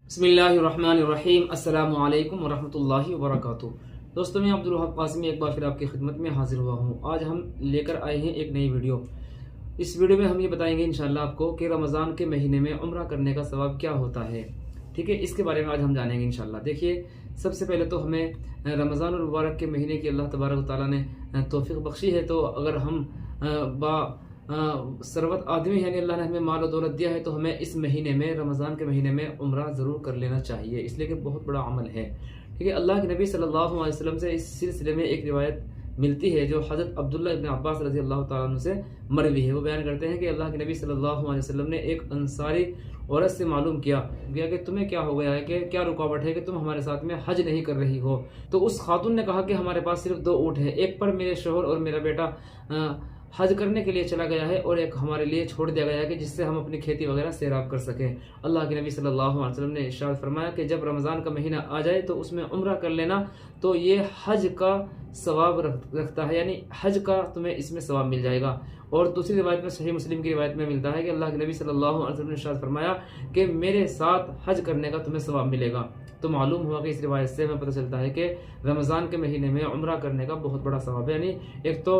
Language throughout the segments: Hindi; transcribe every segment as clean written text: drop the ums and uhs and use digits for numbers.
बिस्मिल्लाहिर्रहमानिर्रहीम अस्सलामु अलैकुम वरहमतुल्लाहि वबरकातुहू। दोस्तों, मैं अब्दुल वहाब कासिमी एक बार फिर आपकी खिदमत में हाजिर हुआ हूँ। आज हम लेकर आए हैं एक नई वीडियो। इस वीडियो में हम ये बताएंगे इंशाल्लाह आपको कि रमज़ान के महीने में उम्रा करने का सवाब क्या होता है। ठीक है, इसके बारे में आज हम जानेंगे इंशाल्लाह। देखिए, सबसे पहले तो हमें रमज़ान और मुबारक के महीने की अल्लाह तबारक व तआला ने तौफीक बख्शी है, तो अगर हम सरवत आदमी यानी अल्लाह ने हमें माल और दौलत दिया है तो हमें इस महीने में, रमज़ान के महीने में उम्रा ज़रूर कर लेना चाहिए, इसलिए कि बहुत बड़ा अमल है। ठीक है, अल्लाह के नबी सल्लल्लाहु अलैहि वसल्लम से इस सिलसिले में एक रिवायत मिलती है जो हज़रत अब्दुल्ला इब्न अब्बास रज़ी अल्लाह तआला अन्हु से मरवी है। वो बयान करते हैं कि अल्लाह के नबी सल्लल्लाहु अलैहि वसल्लम ने एक अंसारी औरत से मालूम किया कि तुम्हें क्या हो गया है, कि क्या रुकावट है कि तुम हमारे साथ में हज नहीं कर रही हो। तो उस खातून ने कहा कि हमारे पास सिर्फ 2 ऊँट है, एक पर मेरे शोहर और मेरा बेटा हज करने के लिए चला गया है और एक हमारे लिए छोड़ दिया गया है कि जिससे हम अपनी खेती वगैरह सैराब कर सकें। अल्लाह के नबी सल्लल्लाहु अलैहि वसल्लम ने इरशाद फरमाया कि जब रमज़ान का महीना आ जाए तो उसमें उम्रा कर लेना, तो ये हज का सवाब रखता है, यानी हज का तुम्हें इसमें सवाब मिल जाएगा। और दूसरी रिवायत में, सही मुस्लिम की रिवायत में मिलता है कि अल्लाह के नबी सल्लल्लाहु अलैहि वसल्लम ने इरशाद फरमाया कि मेरे साथ हज करने का तुम्हें सवाब मिलेगा। तो मालूम हुआ कि इस रिवायत से हमें पता चलता है कि रमज़ान के महीने में उम्रा करने का बहुत बड़ा सवाब है, यानी एक तो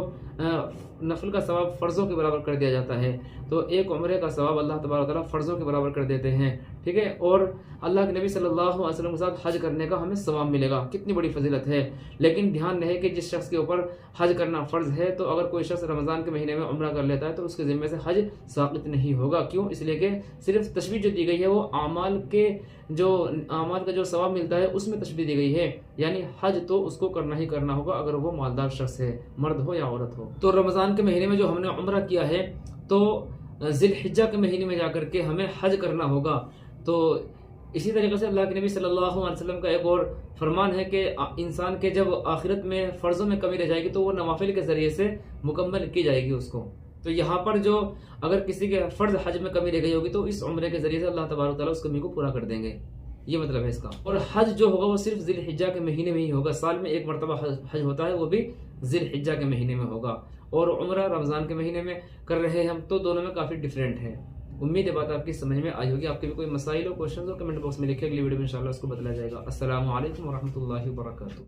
नफल का सवाब फ़र्ज़ों के बराबर कर दिया जाता है, तो एक उम्रे का सवाब अल्लाह तबारक व तआला फ़र्ज़ों के बराबर कर देते हैं। ठीक है, और अल्लाह के नबी सल्लल्लाहु अलैहि वसल्लम के साथ हज करने का हमें सवाब मिलेगा। कितनी बड़ी फजीलत है। लेकिन ध्यान रहे कि जिस शख्स के ऊपर हज करना फ़र्ज़ है, तो अगर कोई शख्स रमज़ान के महीने में उम्रा कर लेता है तो उसके ज़िम्मे से हज साक़ित नहीं होगा। क्यों? इसलिए कि सिर्फ तशबीह जो दी गई है वो आमाल का जो सवाब मिलता है उसमें तशबीह दी गई है, यानी हज तो उसको करना ही करना होगा अगर वो मालदार शख्स है, मर्द हो या औरत हो। तो रमज़ान के महीने में जो हमने उम्रा किया है तो ज़िलहिज्जा के महीने में जाकर के हमें हज करना होगा। तो इसी तरीके से अल्लाह के नबी सल्लल्लाहु अलैहि वसल्लम का एक और फरमान है कि इंसान के जब आखिरत में फ़र्ज़ों में कमी रह जाएगी तो वो नवाफिल के ज़रिए से मुकम्मल की जाएगी उसको। तो यहाँ पर जो अगर किसी के फ़र्ज़ हज में कमी रह गई होगी तो इस उम्रे के ज़रिए से अल्लाह तबारक व तआला उस कमी को पूरा कर देंगे, ये मतलब है इसका। और हज जो होगा वो सिर्फ ज़िलहिज्जा के महीने में ही होगा, साल में एक मरतबा हज होता है, वो भी ज़िलहिज्जा के महीने में होगा। और उम्रा रमज़ान के महीने में कर रहे हैं हम, तो दोनों में काफ़ी डिफरेंट है। उम्मीद है बात आपकी समझ में आई होगी। आपके भी कोई मसाइल हो, क्वेश्चन हो, कमेंट बॉक्स में लिखिए, अगली वीडियो में इंशाल्लाह उसको बताया जाएगा। अस्सलामु अलैकुम वरहमतुल्लाहि वबरकातुहू।